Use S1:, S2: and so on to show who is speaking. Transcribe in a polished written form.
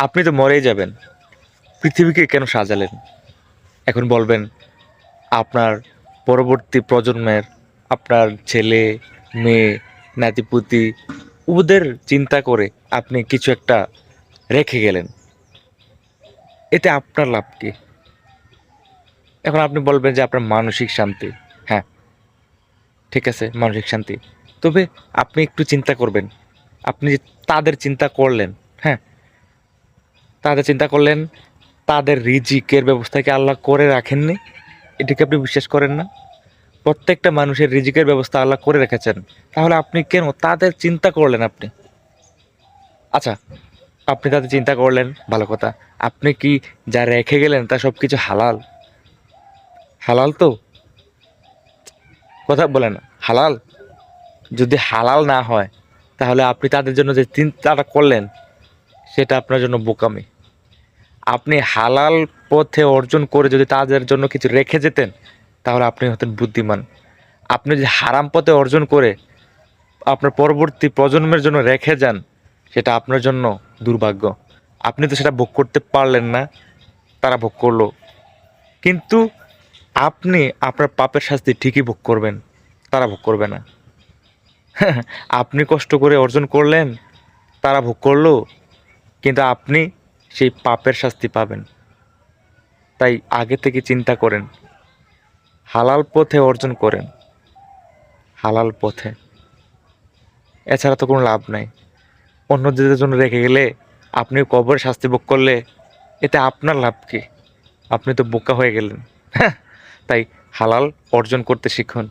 S1: আপনি তো মরেই যাবেন, পৃথিবীকে কেন সাজালেন? এখন বলবেন আপনার পরবর্তী প্রজন্মের, আপনার ছেলে মেয়ে নাতিপুতি, ওদের চিন্তা করে আপনি কিছু একটা রেখে গেলেন, এতে আপনার লাভ কি? এখন আপনি বলবেন যে আপনার মানসিক শান্তি। হ্যাঁ, ঠিক আছে, মানসিক শান্তি। তবে আপনি একটু চিন্তা করবেন, আপনি যে তাদের চিন্তা করলেন, হ্যাঁ, তাদের চিন্তা করলেন, তাদের রিজিকের ব্যবস্থা কি আল্লাহ করে রাখেননি? এটাকে আপনি বিশ্বাস করেন না? প্রত্যেকটা মানুষের রিজিকের ব্যবস্থা আল্লাহ করে রেখেছেন। তাহলে আপনি কেন তাদের চিন্তা করলেন আপনি? আচ্ছা, আপনি তাদের চিন্তা করলেন, ভালো কথা। আপনি কি যা রেখে গেলেন তা সব কিছু হালাল? হালাল তো? কথা বলেন, হালাল? যদি হালাল না হয় তাহলে আপনি তাদের জন্য যে চিন্তাটা করলেন সেটা আপনার জন্য বোকামি। আপনি হালাল পথে অর্জন করে যদি তাদের জন্য কিছু রেখে যেতেন তাহলে আপনি হতেন বুদ্ধিমান। আপনি যদি হারাম পথে অর্জন করে আপনার পরবর্তী প্রজন্মের জন্য রেখে যান, সেটা আপনার জন্য দুর্ভাগ্য। আপনি তো সেটা ভোগ করতে পারলেন না, তারা ভোগ করলো। কিন্তু আপনি আপনার পাপের শাস্তি ঠিকই ভোগ করবেন, তারা ভোগ করবে না। আপনি কষ্ট করে অর্জন করলেন, তারা ভোগ করলো, কিন্তু আপনি সেই পাপের শাস্তি পাবেন। তাই আগে থেকে চিন্তা করেন, হালাল পথে অর্জন করেন, হালাল পথে। এছাড়া তো কোনো লাভ নাই। অন্যদের জন্য রেখে গেলে, আপনি কবরে শাস্তি ভোগ করলে, এতে আপনার লাভ কি? আপনি তো বোকা হয়ে গেলেন। তাই হালাল অর্জন করতে শিখুন।